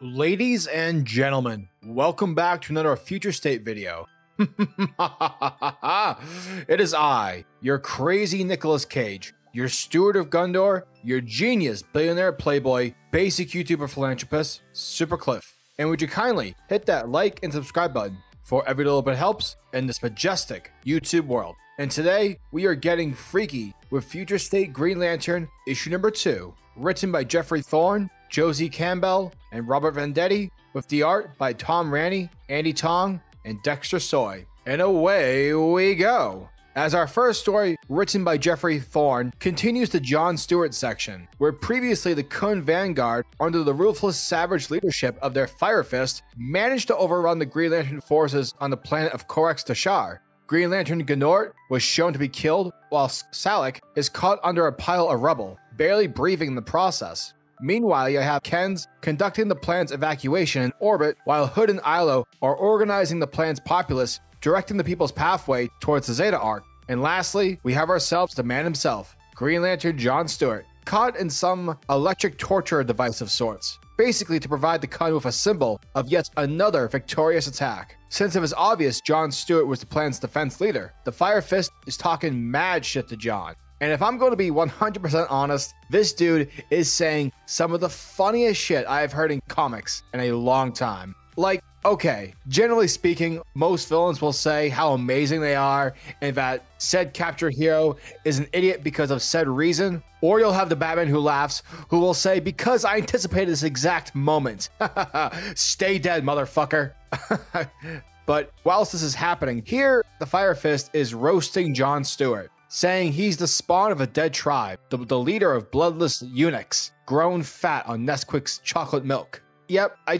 Ladies and gentlemen, welcome back to another Future State video. It is I, your crazy Nicolas Cage, your Stewart of Gondor, your genius billionaire playboy, basic YouTuber philanthropist, SuperCliff. And would you kindly hit that like and subscribe button, for every little bit helps in this majestic YouTube world. And today, we are getting freaky with Future State Green Lantern issue number 2, written by Geoffrey Thorne, Josie Campbell, and Robert Venditti, with the art by Tom Raney, Andy Tong, and Dexter Soy. And away we go! As our first story, written by Geoffrey Thorne, continues the John Stewart section, where previously the Khund Vanguard, under the ruthless savage leadership of their Fire Fist, managed to overrun the Green Lantern forces on the planet of Corax Tashar. Green Lantern Gnort was shown to be killed, while Salak is caught under a pile of rubble, barely breathing in the process. Meanwhile, you have Khund conducting the planet's evacuation in orbit, while Khund and Ilo are organizing the planet's populace, directing the people's pathway towards the Zeta Arc. And lastly, we have ourselves the man himself, Green Lantern John Stewart, caught in some electric torture device of sorts, basically to provide the Khund with a symbol of yet another victorious attack. Since it was obvious John Stewart was the planet's defense leader, the Fire Fist is talking mad shit to John. And if I'm going to be 100% honest, this dude is saying some of the funniest shit I have heard in comics in a long time. Like, okay, generally speaking, most villains will say how amazing they are and that said captured hero is an idiot because of said reason. Or you'll have the Batman who laughs, who will say, because I anticipated this exact moment. Stay dead, motherfucker. But whilst this is happening, here the Fire Fist is roasting John Stewart, saying he's the spawn of a dead tribe, the leader of bloodless eunuchs, grown fat on Nesquik's chocolate milk. Yep, I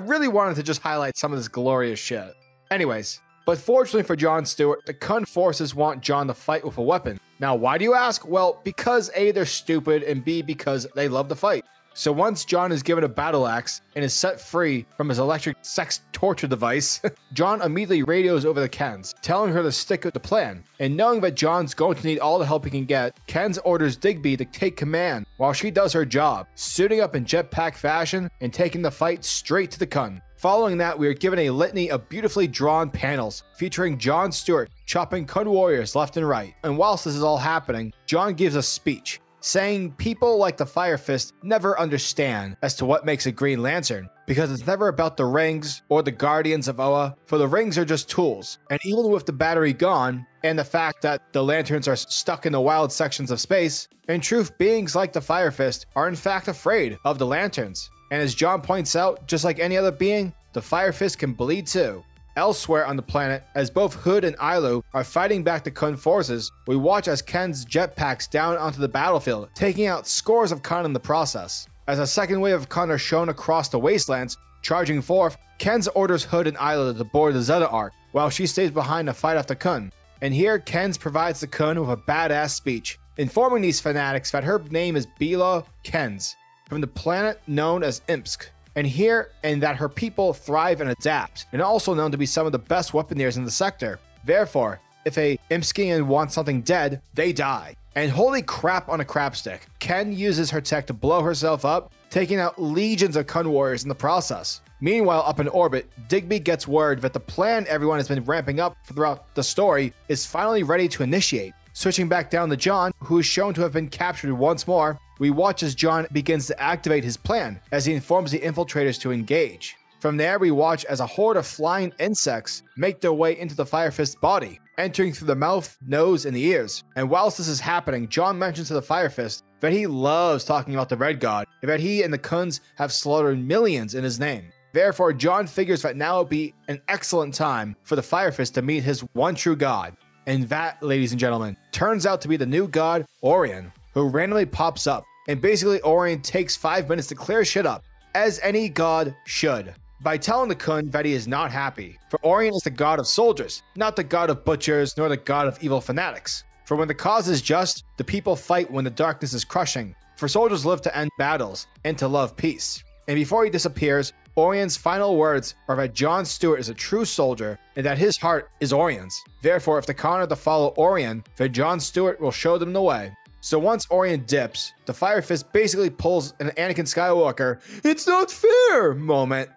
really wanted to just highlight some of this glorious shit. Anyways, but fortunately for John Stewart, the Khund forces want John to fight with a weapon. Now, why do you ask? Well, because A, they're stupid, and B, because they love to fight. So once John is given a battle axe and is set free from his electric sex torture device, John immediately radios over the Khunds, telling her to stick with the plan. And knowing that John's going to need all the help he can get, Khund orders Digby to take command while she does her job, suiting up in jetpack fashion and taking the fight straight to the Khund. Following that, we are given a litany of beautifully drawn panels featuring John Stewart chopping Khund warriors left and right. And whilst this is all happening, John gives a speech, saying people like the Fire Fist never understand as to what makes a Green Lantern, because it's never about the rings or the Guardians of Oa, for the rings are just tools. And even with the battery gone, and the fact that the lanterns are stuck in the wild sections of space, in truth, beings like the Fire Fist are in fact afraid of the lanterns. And as John points out, just like any other being, the Fire Fist can bleed too. Elsewhere on the planet, as both Khund and Ilo are fighting back the Khund forces, we watch as Khund's jetpacks down onto the battlefield, taking out scores of Khund in the process. As a second wave of Khund are shown across the wastelands, charging forth, Khund orders Khund and Ilo to board the Zeta Arc, while she stays behind to fight off the Khund. And here, Khund provides the Khund with a badass speech, informing these fanatics that her name is Bila Khund, from the planet known as Imsk. And that her people thrive and adapt, and also known to be some of the best weaponeers in the sector. Therefore, if a Imskian wants something dead, they die. And holy crap on a crapstick, Khund uses her tech to blow herself up, taking out legions of Khund warriors in the process. Meanwhile, up in orbit, Digby gets word that the plan everyone has been ramping up throughout the story is finally ready to initiate. Switching back down to John, who is shown to have been captured once more, we watch as John begins to activate his plan as he informs the infiltrators to engage. From there, we watch as a horde of flying insects make their way into the Fire Fist's body, entering through the mouth, nose, and the ears. And whilst this is happening, John mentions to the Fire Fist that he loves talking about the Red God, and that he and the Khunds have slaughtered millions in his name. Therefore, John figures that now would be an excellent time for the Fire Fist to meet his one true god. And that, ladies and gentlemen, turns out to be the new god, Orion, who randomly pops up. And basically, Orion takes 5 minutes to clear shit up, as any god should, by telling the Khund that he is not happy. For Orion is the god of soldiers, not the god of butchers, nor the god of evil fanatics. For when the cause is just, the people fight when the darkness is crushing. For soldiers live to end battles, and to love peace. And before he disappears, Orion's final words are that John Stewart is a true soldier and that his heart is Orion's. Therefore, if the Khund are to follow Orion, then John Stewart will show them the way. So once Orion dips, the Fire Fist basically pulls an Anakin Skywalker, "It's not fair" moment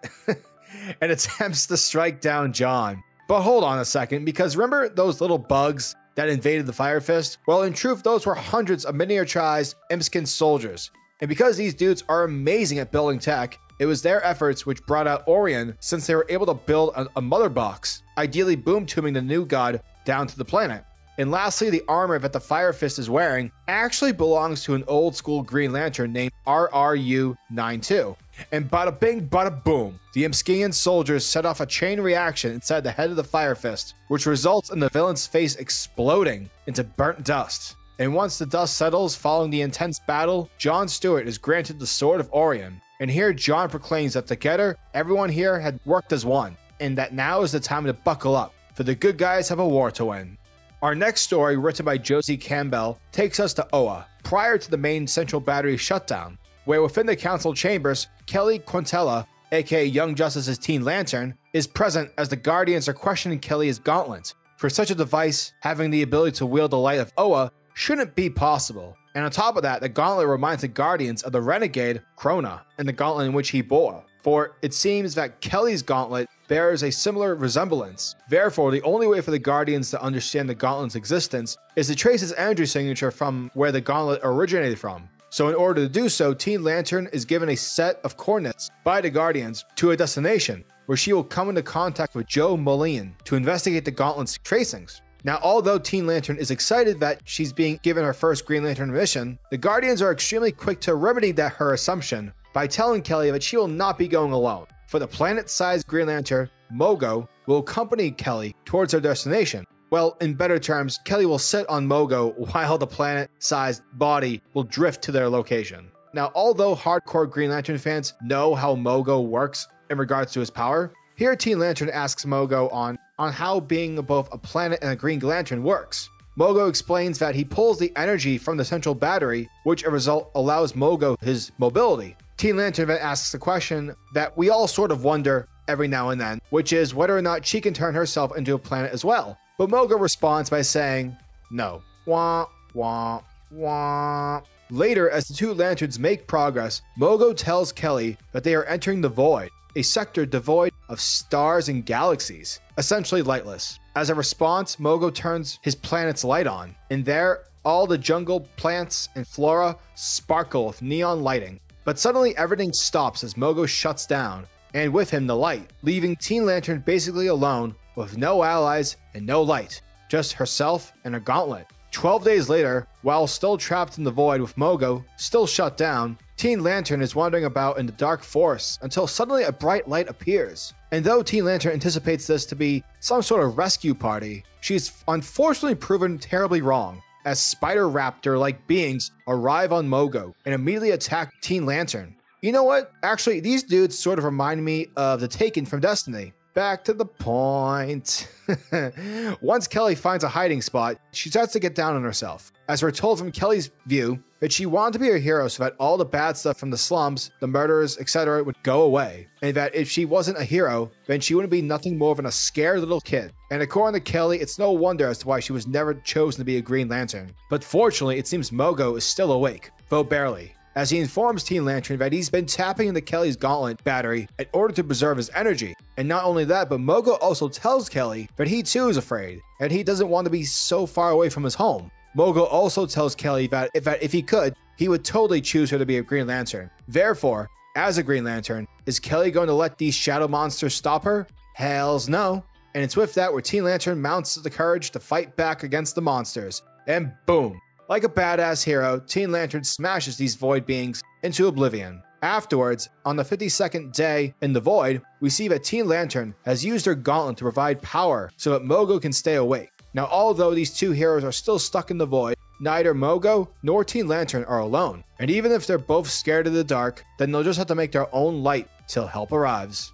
and attempts to strike down John. But hold on a second, because remember those little bugs that invaded the Fire Fist? Well, in truth, those were hundreds of miniaturized Imskin soldiers. And because these dudes are amazing at building tech, it was their efforts which brought out Orion, since they were able to build a mother box, ideally boom tubing the new god down to the planet. And lastly, the armor that the Fire Fist is wearing actually belongs to an old school Green Lantern named RRU-92. And bada bing, bada boom, the Imskian soldiers set off a chain reaction inside the head of the Fire Fist, which results in the villain's face exploding into burnt dust. And once the dust settles following the intense battle, John Stewart is granted the Sword of Orion. And here John proclaims that together, everyone here had worked as one, and that now is the time to buckle up, for the good guys have a war to win. Our next story, written by Josie Campbell, takes us to Oa, prior to the main central battery shutdown, where within the council chambers, Kelly Quintella, aka Young Justice's Teen Lantern, is present as the Guardians are questioning Kelly's gauntlet. For such a device, having the ability to wield the light of Oa shouldn't be possible. And on top of that, the gauntlet reminds the Guardians of the renegade Krona and the gauntlet in which he bore. For it seems that Kelly's gauntlet bears a similar resemblance. Therefore, the only way for the Guardians to understand the gauntlet's existence is to trace its energy signature from where the gauntlet originated from. So in order to do so, Teen Lantern is given a set of coordinates by the Guardians to a destination, where she will come into contact with Joe Moline to investigate the gauntlet's tracings. Now, although Teen Lantern is excited that she's being given her first Green Lantern mission, the Guardians are extremely quick to remedy her assumption by telling Kelly that she will not be going alone. For the planet-sized Green Lantern, Mogo, will accompany Kelly towards her destination. Well, in better terms, Kelly will sit on Mogo while the planet-sized body will drift to their location. Now, although hardcore Green Lantern fans know how Mogo works in regards to his power, here Teen Lantern asks Mogo on how being both a planet and a Green Lantern works. Mogo explains that he pulls the energy from the central battery, which as a result allows Mogo his mobility. Teen Lantern then asks the question that we all sort of wonder every now and then, which is whether or not she can turn herself into a planet as well. But Mogo responds by saying, no. Wah, wah, wah. Later, as the two lanterns make progress, Mogo tells Kelly that they are entering the Void, a sector devoid of stars and galaxies, essentially lightless. As a response, Mogo turns his planet's light on, and there, all the jungle, plants, and flora sparkle with neon lighting. But suddenly everything stops as Mogo shuts down, and with him the light, leaving Teen Lantern basically alone with no allies and no light, just herself and her gauntlet. 12 days later, while still trapped in the void with Mogo still shut down, Teen Lantern is wandering about in the dark forest until suddenly a bright light appears. And though Teen Lantern anticipates this to be some sort of rescue party, she's unfortunately proven terribly wrong, as Spider Raptor-like beings arrive on Mogo and immediately attack Teen Lantern. You know what? Actually, these dudes sort of remind me of the Taken from Destiny. Back to the point. Once Kelly finds a hiding spot, she starts to get down on herself, as we're told from Kelly's view that she wanted to be a hero so that all the bad stuff from the slums, the murders, etc. would go away, and that if she wasn't a hero, then she wouldn't be nothing more than a scared little kid. And according to Kelly, it's no wonder as to why she was never chosen to be a Green Lantern. But fortunately, it seems Mogo is still awake, though barely, as he informs Teen Lantern that he's been tapping into Kelly's gauntlet battery in order to preserve his energy. And not only that, but Mogo also tells Kelly that he too is afraid, and he doesn't want to be so far away from his home. Mogo also tells Kelly that if he could, he would totally choose her to be a Green Lantern. Therefore, as a Green Lantern, is Kelly going to let these shadow monsters stop her? Hells no. And it's with that where Teen Lantern mounts the courage to fight back against the monsters. And boom! Like a badass hero, Teen Lantern smashes these Void beings into oblivion. Afterwards, on the 52nd day in the Void, we see that Teen Lantern has used her gauntlet to provide power so that Mogo can stay awake. Now, although these two heroes are still stuck in the Void, neither Mogo nor Teen Lantern are alone. And even if they're both scared of the dark, then they'll just have to make their own light till help arrives.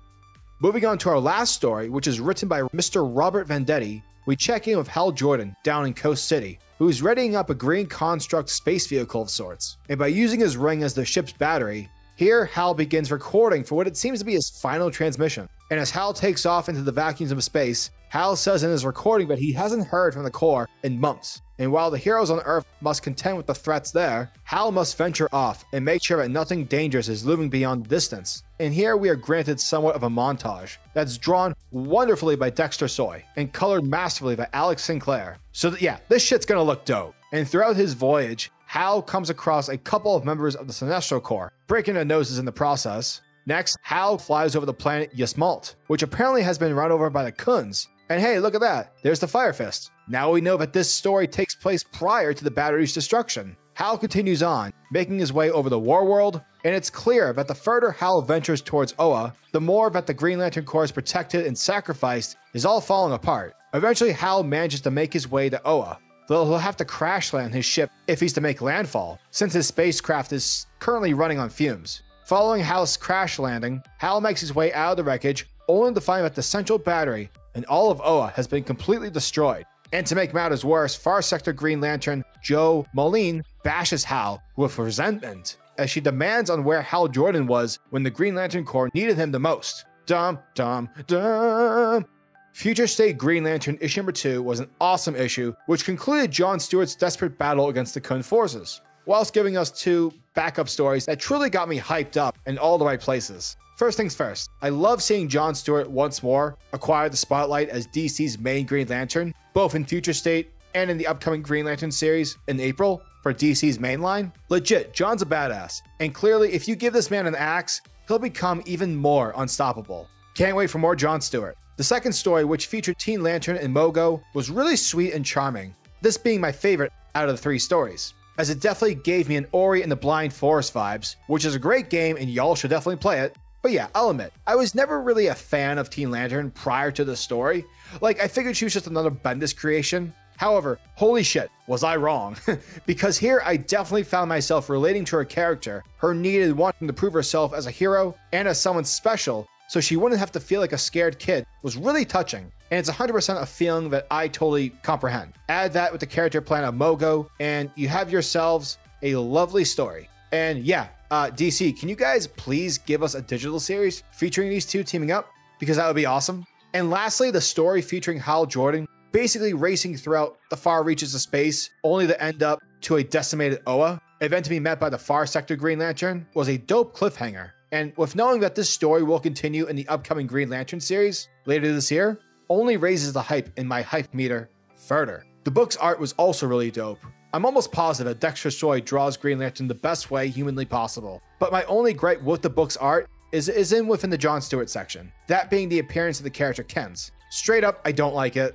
Moving on to our last story, which is written by Mr. Robert Vendetti, we check in with Hal Jordan down in Coast City, who's readying up a green construct space vehicle of sorts. And by using his ring as the ship's battery, here Hal begins recording for what it seems to be his final transmission. And as Hal takes off into the vacuums of space, Hal says in his recording that he hasn't heard from the Corps in months. And while the heroes on Earth must contend with the threats there, Hal must venture off and make sure that nothing dangerous is looming beyond the distance. And here we are granted somewhat of a montage that's drawn wonderfully by Dexter Soy and colored masterfully by Alex Sinclair. So that, yeah, this shit's gonna look dope. And throughout his voyage, Hal comes across a couple of members of the Sinestro Corps, breaking their noses in the process. Next, Hal flies over the planet Ysmalt, which apparently has been run over by the Khunds. And hey, look at that, there's the Fire Fist. Now we know that this story takes place prior to the battery's destruction. Hal continues on, making his way over the war world, and it's clear that the further Hal ventures towards Oa, the more that the Green Lantern Corps is protected and sacrificed is all falling apart. Eventually, Hal manages to make his way to Oa, though he'll have to crash land his ship if he's to make landfall, since his spacecraft is currently running on fumes. Following Hal's crash landing, Hal makes his way out of the wreckage, only to find that the central battery and all of Oa has been completely destroyed. And to make matters worse, Far Sector Green Lantern Joe Moline bashes Hal with resentment as she demands on where Hal Jordan was when the Green Lantern Corps needed him the most. Dum, dum, dum. Future State Green Lantern issue number 2 was an awesome issue, which concluded John Stewart's desperate battle against the Khund forces, whilst giving us 2 backup stories that truly got me hyped up in all the right places. First things first, I love seeing John Stewart once more acquire the spotlight as DC's main Green Lantern, both in Future State and in the upcoming Green Lantern series in April for DC's mainline. Legit, John's a badass, and clearly if you give this man an axe, he'll become even more unstoppable. Can't wait for more John Stewart. The second story, which featured Teen Lantern and Mogo, was really sweet and charming, this being my favorite out of the 3 stories, as it definitely gave me an Ori and the Blind Forest vibes, which is a great game and y'all should definitely play it. But yeah, I'll admit, I was never really a fan of Teen Lantern prior to the story. Like, I figured she was just another Bendis creation. However, holy shit, was I wrong. Because here I definitely found myself relating to her character, her need and wanting to prove herself as a hero and as someone special, so she wouldn't have to feel like a scared kid, was really touching. And it's 100% a feeling that I totally comprehend. Add that with the character plan of Mogo, and you have yourselves a lovely story. And yeah, DC, can you guys please give us a digital series featuring these 2 teaming up? Because that would be awesome. And lastly, the story featuring Hal Jordan basically racing throughout the far reaches of space, only to end up to a decimated Oa, event to be met by the Far Sector Green Lantern, was a dope cliffhanger. And with knowing that this story will continue in the upcoming Green Lantern series later this year, only raises the hype in my hype meter further. The book's art was also really dope. I'm almost positive that Dexter Soy draws Green Lantern the best way humanly possible. But my only gripe with the book's art is within the John Stewart section, that being the appearance of the character Kens. Straight up, I don't like it.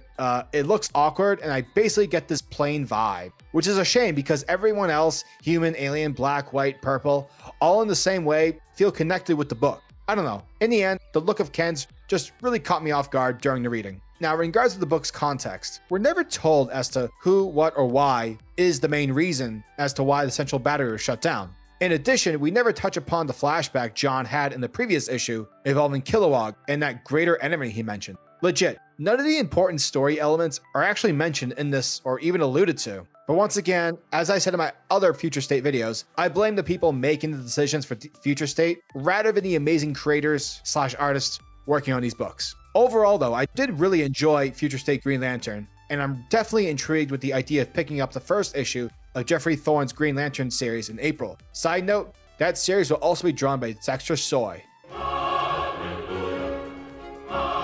It looks awkward, and I basically get this plain vibe, which is a shame because everyone else, human, alien, black, white, purple, all in the same way, feel connected with the book. I don't know. In the end, the look of Kens just really caught me off guard during the reading. Now, in regards to the book's context, we're never told as to who, what, or why is the main reason as to why the central battery was shut down. In addition, we never touch upon the flashback John had in the previous issue involving Kilowog and that greater enemy he mentioned. Legit, none of the important story elements are actually mentioned in this or even alluded to. But once again, as I said in my other Future State videos, I blame the people making the decisions for Future State rather than the amazing creators / artists working on these books. Overall though, I did really enjoy Future State Green Lantern, and I'm definitely intrigued with the idea of picking up the first issue of Jeffrey Thorne's Green Lantern series in April. Side note, that series will also be drawn by Dexter Soy.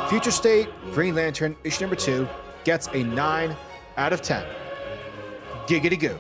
Future State Green Lantern issue number 2 gets a 9 out of 10. Giggity goo.